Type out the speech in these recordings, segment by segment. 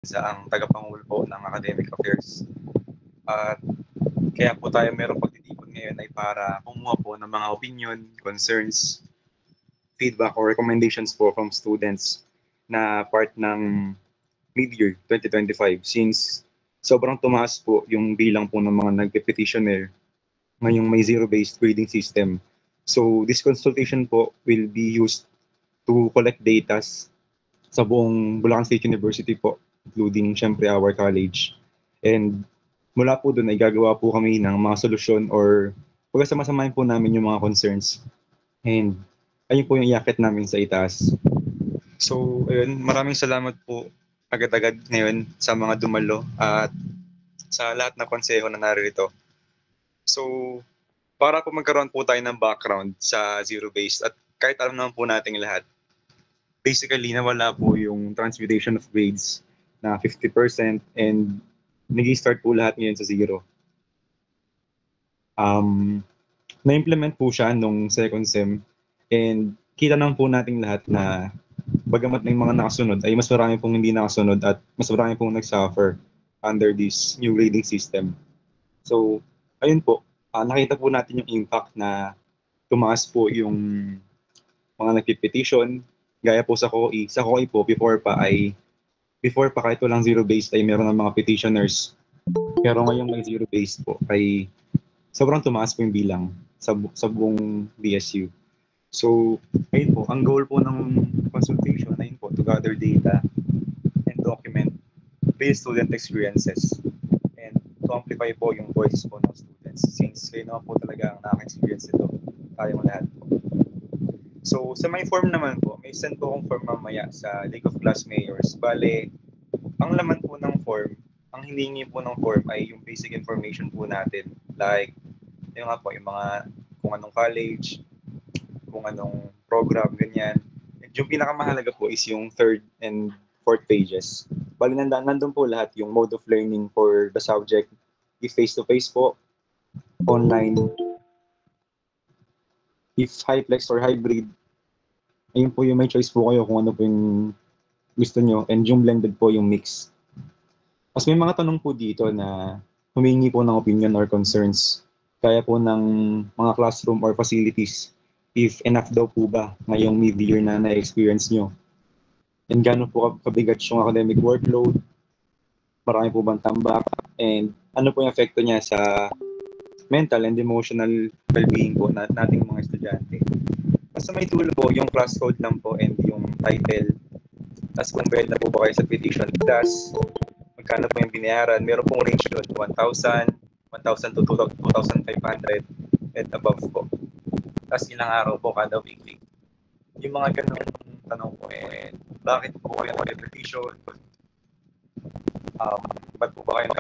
sa ang tagapangulo po ng Academic Affairs. At kaya po tayo merong pagtitipon ngayon ay para kumuha po ng mga opinion, concerns, feedback or recommendations po from students na part ng mid-year 2025 since sobrang tumaas po yung bilang po ng mga nagpe-petitioner ngayong may zero-based grading system. So this consultation po will be used to collect data sa buong Bulacan State University po, including syempre our college. And mula po doon ay gagawa po kami ng mga solusyon or pagkasama-samahin po namin yung mga concerns. And ayun po yung iakit namin sa itaas. So, ayun, maraming salamat po agad-agad ngayon sa mga dumalo at sa lahat na konseho na narito. So, para po magkaroon po tayo ng background sa zero-based at kahit alam naman po nating lahat, basically nawala po yung transmutation of grades na 50% and nag-start po lahat ngayon sa zero. Na-implement po siya nung second sem and kita naman po nating lahat na bagamat may mga nakasunod ay mas marami pong hindi nakasunod at mas marami pong nag-suffer under this new grading system. So, ayun po, nakita po natin yung impact na tumaas po yung mga nagpipetition, gaya po sa COE. Sa COE po, before pa kahit walang zero-based ay meron ng mga petitioners. Pero ngayong may zero-based po ay sobrang tumaas po yung bilang sa buong BSU. So, ayun po, ang goal po ng consultation ayun po, to gather data and document real student experiences and to amplify po yung voices po ng students since kayo naman po talaga ang nakaka-experience ito, tayong lahat po. So, sa may form naman po, may send po akong form mamaya sa League of Class Mayors. Bale, ang laman po ng form, ang hiningi po ng form ay yung basic information po natin. Like, yung nga po, yung mga kung anong college, kung anong program, ganyan. And yung pinakamahalaga po is yung third and fourth pages. Bali, nandun po lahat yung mode of learning for the subject. If face-to-face po, online, if high-flex or hybrid, ayun po yung may choice po kayo kung ano po yung gusto nyo and yung blended po yung mix. Mas may mga tanong po dito na humingi po ng opinion or concerns. Kaya po ng mga classroom or facilities, if enough daw po ba ngayong mid-year na na-experience nyo? And gano'n po kabigat yung academic workload? Marami po bang tambak? And ano po yung epekto niya sa mental and emotional well-being po nating mga estudyante? Basta may tool po, yung class code lang po and yung title. Tapos kung bayad na po ba kayo sa petition class, magkano po yung binayaran? Meron pong range doon, 1,000, 1,000 to 2,500 and above po. Tapos ilang araw po kada weekly. Yung mga ganun tanong po, bakit po kayo nag-petition? Ba't po ba kayo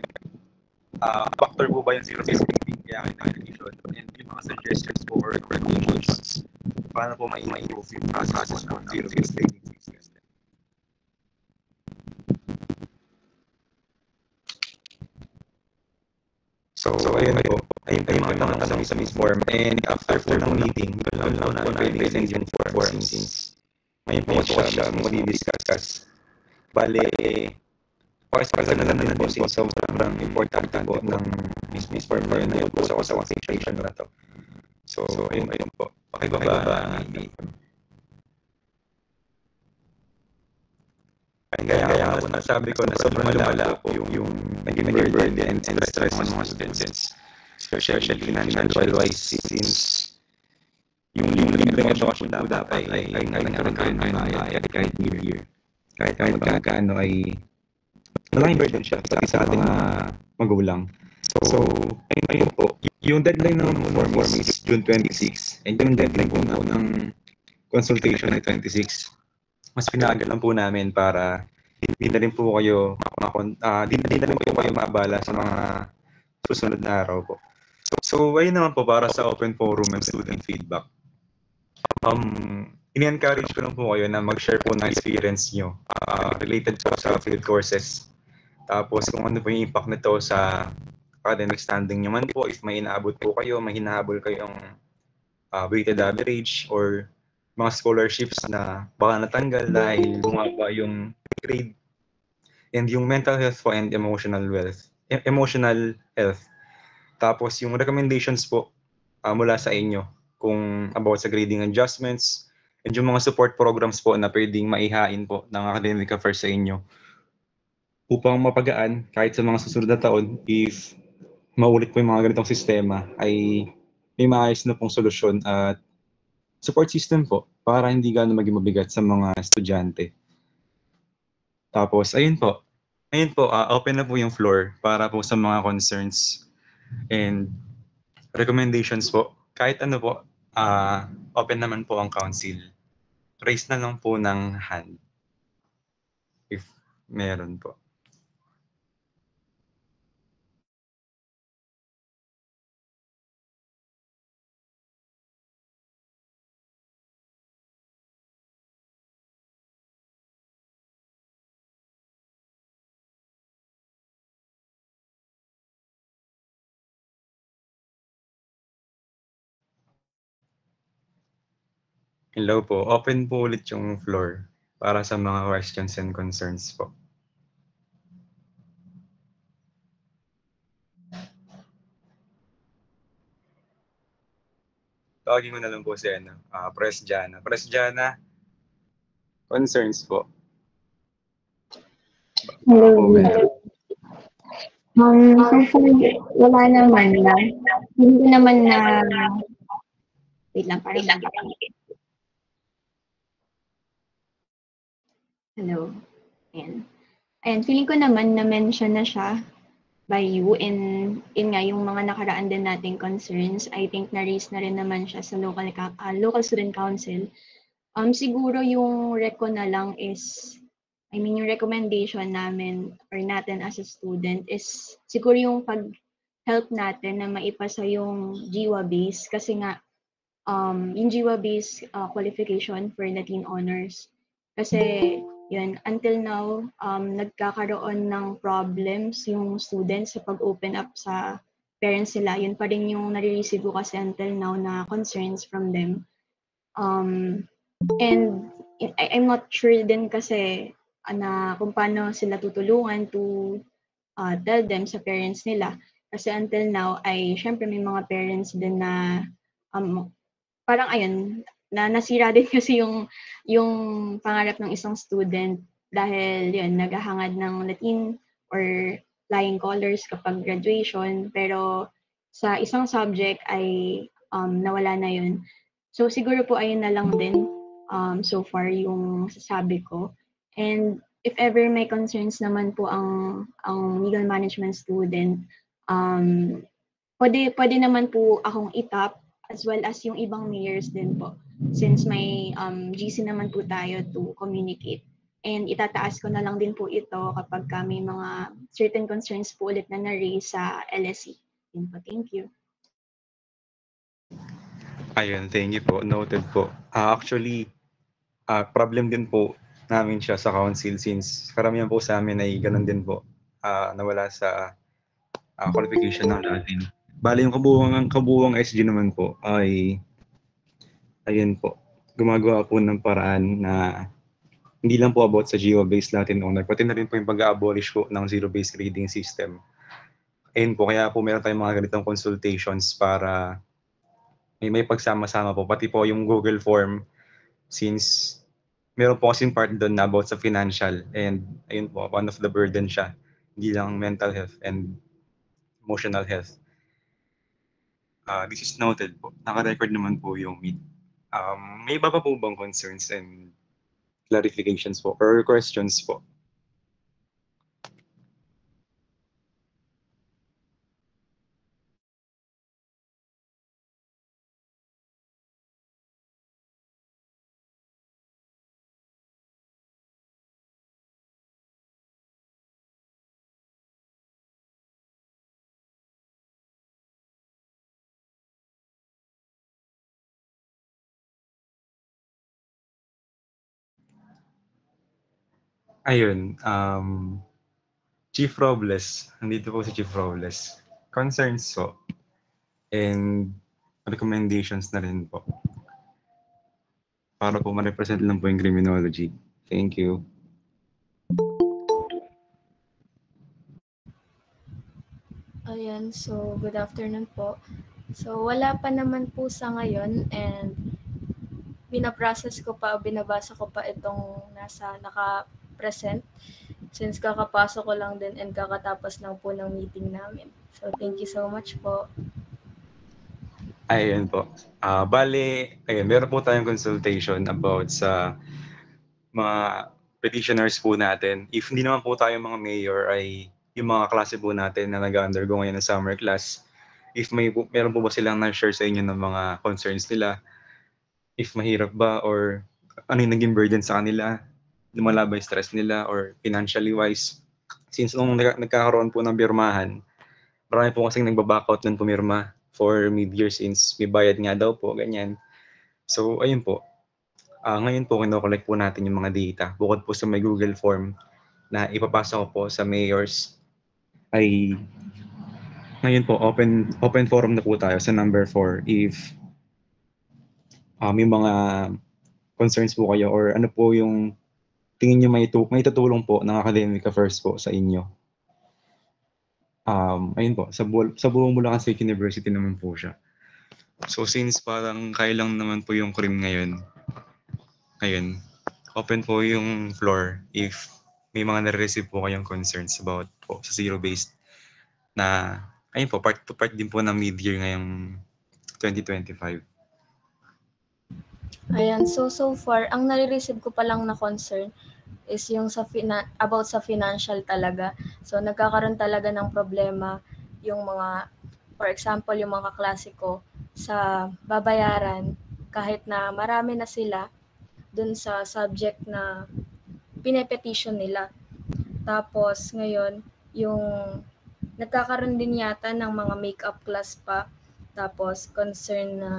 factor po ba yung zero-based grading kaya kayo nag-petition? And yung mga suggestions po or recommendations, paano po ma-improve yung process ng zero-based grading system? So ayun po. Ayun po yung mga tanong sa Miss Form. And after po ng meeting, doon lang po natin i-send yung form since ngayon po siya mag-discuss. Bale, pakisagalan na din po since sobrang importante po ng Miss Form na yun po sa consultation na to. So ayun po. Pakibaba ang kaya po nasabi ko na sobrang lumala po yung naging burden and stress ng mga students. Especially financial-wise since yung libreng edukasyon dapat ay nagkaroon ng bayad kahit year. Kahit magkakaano ay malaking burden siya pati sa ating mga magulang. So, ayun po. Yung deadline ng form is June 26 and yung deadline po ng consultation ay 26. Mas pinagal lang po namin para hindi na rin po kayo maabala sa mga susunod na araw po. So, ayun naman po para sa open forum and student feedback. Ini-encourage ko lang po kayo na mag-share po ng experience nyo related po sa field courses. Tapos kung ano po yung impact nito sa academic standing nyo man po, if may inaabot po kayo, may hinahabol kayong weighted average or mga scholarships na baka natanggal dahil bumaba yung grade. And yung mental health po and emotional health. Tapos yung recommendations po mula sa inyo kung about sa grading adjustments and yung mga support programs po na pwedeng maihain po ng academic affairs sa inyo upang mapagaan kahit sa mga susunod na taon if maulit po yung mga ganitong sistema ay may maayos na pong solusyon at support system po para hindi gano'n maging mabigat sa mga estudyante. Tapos, ayun po, open na po yung floor para po sa mga concerns and recommendations po. Kahit ano po, open naman po ang council. Raise na lang po ng hand if meron po. Hello po, open po ulit yung floor para sa mga questions and concerns po. Tawagin ko na lang po si Press Jana. Press Jana, concerns po. Hello. Po, meron. So far, wala naman na. Hindi naman na, wait lang, parang hello. Ayan. Ayan, feeling ko naman na-mention na siya by you in nga yung mga nakaraan din nating concerns. I think na-raise na rin naman siya sa local student council. Siguro yung reco na lang is, yung recommendation namin or natin as a student is siguro yung pag-help natin na maipasa yung GWA base kasi nga yung GWA base qualification for Latin honors. Kasi yun, until now, nagkakaroon ng problems yung students sa pag-open up sa parents nila. Yun pa rin yung nare-receive ko kasi until now na concerns from them. And I'm not sure din kasi na kung paano sila tutulungan to tell them sa parents nila. Kasi until now ay syempre may mga parents din na parang ayun, na nasira din kasi yung pangarap ng isang student dahil yun, naghahangad ng Latin or flying colors kapag graduation. Pero sa isang subject ay nawala na yun. So siguro po ayun na lang din so far yung sasabi ko. And if ever may concerns naman po ang legal management student, pwede naman po akong itap as well as yung ibang mayors din po since may GC naman po tayo to communicate. And itataas ko na lang din po ito kapag may mga certain concerns po ulit na na-raise sa LSE. Yun po, thank you. Ayun, thank you po. Noted po. Actually, problem din po namin siya sa council since karamihan po sa amin ay ganun din po. Nawala sa qualification ng Latin. Bali yung kabuuang SG naman po ay ayun po. Gumagawa po ng paraan na hindi lang po about sa GEO-based Latin honor, pati na rin po yung pag-abolish po ng zero-based grading system. Ayun po, kaya po meron tayong mga ganitong consultations para may pagsama-sama po. Pati po yung Google form since meron po kasing part doon na about sa financial and ayun po, one of the burden siya. Hindi lang mental health and emotional health. This is noted po. Naka-record naman po yung meet. May iba pa po bang concerns and clarifications po or questions po? Ayun, Chief Robles, nandito po si Chief Robles. Concerns po and recommendations na rin po. Para po ma-represent lang po yung criminology. Thank you. Ayan, so good afternoon po. So wala pa naman po sa ngayon and binaprocess ko pa, binabasa ko pa itong nasa naka-present since kakapasok ko lang din and kakatapos lang po ng meeting namin. So thank you so much po. Ayun po. Bale, ayun, meron po tayong consultation about sa mga petitioners po natin. If hindi naman po tayo mga mayor, ay yung mga klase po natin na nag-undergo ngayon ng summer class, if meron po ba silang na-share sa inyo ng mga concerns nila, if mahirap ba or ano yung naging burden sa kanila, lumala ba yung stress nila or financially wise. Since nung nagkakaroon po ng pirmahan, marami po kasing nagbabackout ng pumirma for mid-year since may bayad nga daw po, ganyan. So, ayun po. Ngayon po, kino-collect po natin yung mga data. Bukod po sa may Google form na ipapasa ko po sa mayors, ay ngayon po, open forum na po tayo sa number 4 if may mga concerns po kayo or ano po yung tingin nyo may tutulong po ng Academica First po sa inyo. Ayun po, sa buong Bulacan State University naman po siya. So since parang kailang naman po yung CRIM ngayon, open po yung floor if may mga nare-receive po kayong concerns about po sa zero-based na, ayun po, part din po ng mid-year ngayong 2025. Ayan, so far, ang nare-receive ko pa lang na concern is yung about sa financial talaga. So nagkakaroon talaga ng problema yung mga, for example, yung mga kaklase ko sa babayaran kahit na marami na sila dun sa subject na pinepetition nila. Tapos ngayon, yung nagkakaroon din yata ng mga makeup class pa. Tapos concern na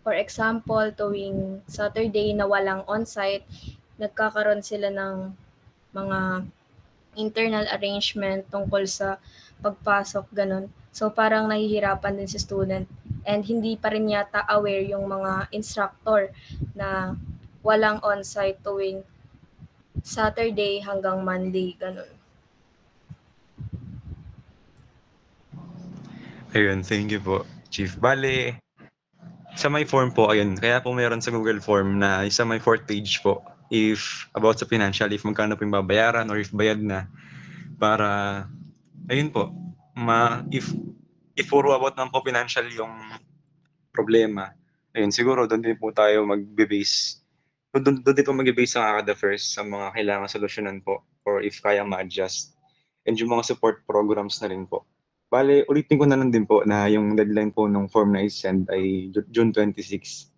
for example, tuwing Saturday na walang on-site, nagkakaroon sila ng mga internal arrangement tungkol sa pagpasok, ganun. So parang nahihirapan din si student and hindi pa rin yata aware yung mga instructor na walang on-site tuwing Saturday hanggang Monday, ganun. Ayun, thank you po, Chief. Bale, sa may form po, ayun, kaya po meron sa Google Form na sa may 4th page po, if about sa financial, if magkano po yung babayaran or if bayad na, para, ayun po, if puro about naman po financial yung problema, ayun, siguro doon din po tayo magbe-base, doon din po magbe-base ang ACADA first sa mga kailangan solusyonan po or if kaya ma-adjust. And yung mga support programs na rin po. Bale, ulitin ko na lang din po na yung deadline po ng form na i-send ay June 26.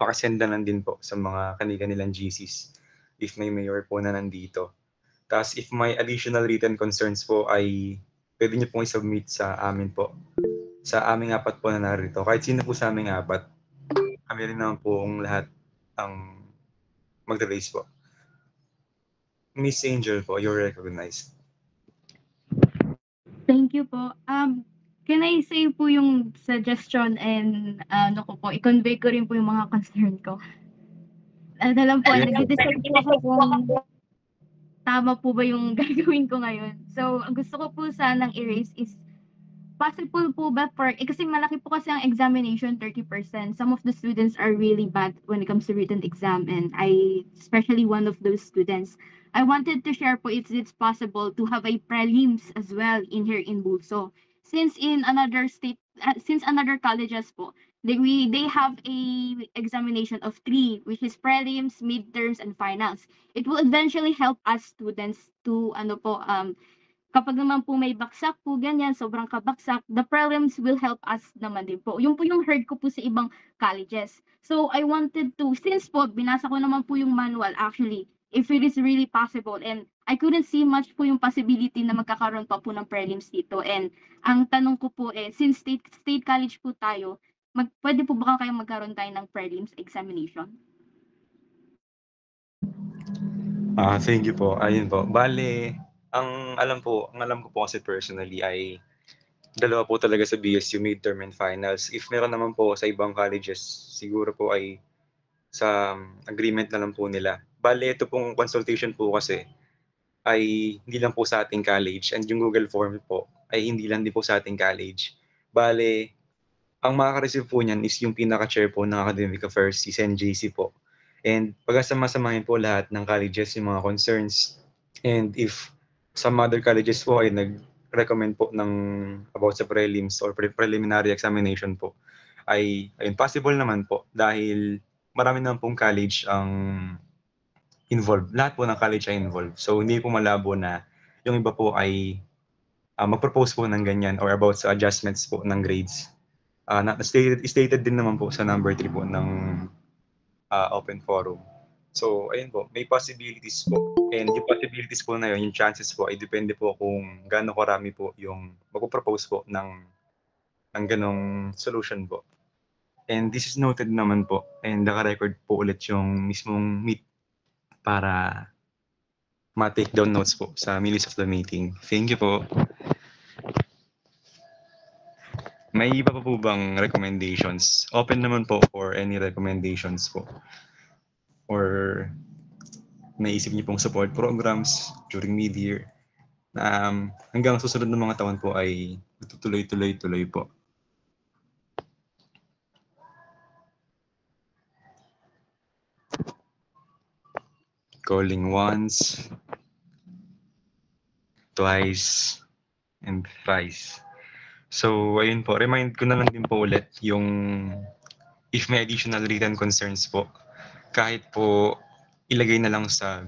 Pakasend na lang din po sa mga kanilang GCs if may mayor po na nandito. Tapos if may additional written concerns po ay pwede niyo pong i-submit sa amin po. Sa aming apat po na narito. Kahit sino po sa aming apat, kami rin naman po ang lahat ang magre-raise po. Miss Angel po, you're recognized. Thank you po. Can I say po yung suggestion and ano ko po, i-convey ko rin po yung mga concern ko. Ano lang po, nag-decide po ako kung tama po ba yung gagawin ko ngayon. So, ang gusto ko po sanang i-raise is possible po ba kasi malaki po kasi ang examination, 30%. Some of the students are really bad when it comes to written exam and I, especially one of those students. I wanted to share po if it's possible to have a prelims as well in here in Bulso. Since in another state, since another colleges po, they have a examination of 3, which is prelims, midterms, and finals. It will eventually help us students to kapag naman po may baksak po, ganyan, sobrang kabaksak, the prelims will help us naman din po. Yung po yung heard ko po sa ibang colleges. So, I wanted to, since po, binasa ko naman po yung manual, actually, if it is really possible, and I couldn't see much po yung possibility na magkakaroon pa po ng prelims dito. And ang tanong ko po since state college po tayo, pwede po ba kayo magkaroon tayo ng prelims examination? Thank you po. Ayun po. Bale, ang alam ko po kasi personally ay dalawa po talaga sa BSU, midterm and finals. If meron naman po sa ibang colleges, siguro po ay sa agreement na lang po nila. Bale, ito pong consultation po kasi ay hindi lang po sa ating college, and yung Google Form po ay hindi lang din po sa ating college. Bale, ang makaka-receive po niyan is yung pinaka-chair po ng Academic Affairs, si Sen JC po. And pagkasama-samahin po lahat ng colleges yung mga concerns. And if some other colleges po ay nag-recommend po ng about sa prelims or preliminary examination po, ay ayun, possible naman po dahil marami naman pong college ang involved. Lahat po ng college ay involved. So hindi po malabo na yung iba po ay mag-propose po ng ganyan or about sa adjustments po ng grades. Stated din naman po sa number 3 po ng open forum. So, ayun po, may possibilities po. And yung possibilities po na yun, yung chances po, ay depende po kung gaano karami po yung mag-propose po ng ganong solution po. And this is noted naman po. And naka-record po ulit yung mismong meet para ma-take down notes po sa minutes of the meeting. Thank you po. May iba pa po bang recommendations? Open naman po for any recommendations po. Or naisip niyo pong support programs during mid-year. Hanggang susunod ng mga taon po ay tuloy-tuloy po. Calling once, twice, and thrice. So, ayun po. Remind ko na lang din po ulit yung if may additional written concerns po, kahit po ilagay na lang sa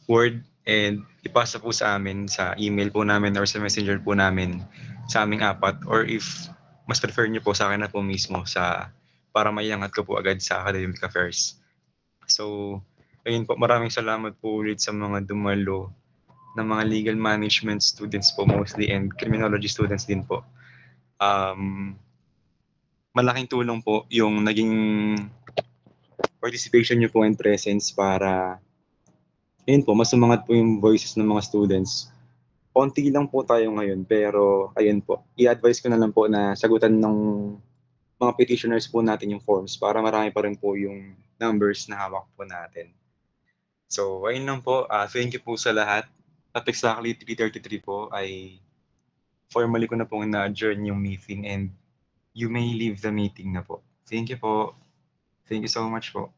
Word and ipasa po sa amin sa email po namin or sa messenger po namin sa aming apat, or if mas prefer nyo po sa akin na po mismo para maiangat ko po agad sa Academic Affairs. So, ayun po, maraming salamat po ulit sa mga dumalo ng mga legal management students po mostly and criminology students din po. Malaking tulong po yung naging participation nyo po and presence para ayun po, mas sumangat po yung voices ng mga students. Konti lang po tayo ngayon, pero ayun po, i-advise ko na lang po na sagutan ng mga petitioners po natin yung forms para marami pa rin po yung numbers na hawak po natin. So, ayun lang po. Thank you po sa lahat. At exactly 3:33 po ay formally ko na pong na-adjourn yung meeting and you may leave the meeting na po. Thank you po. Thank you so much po.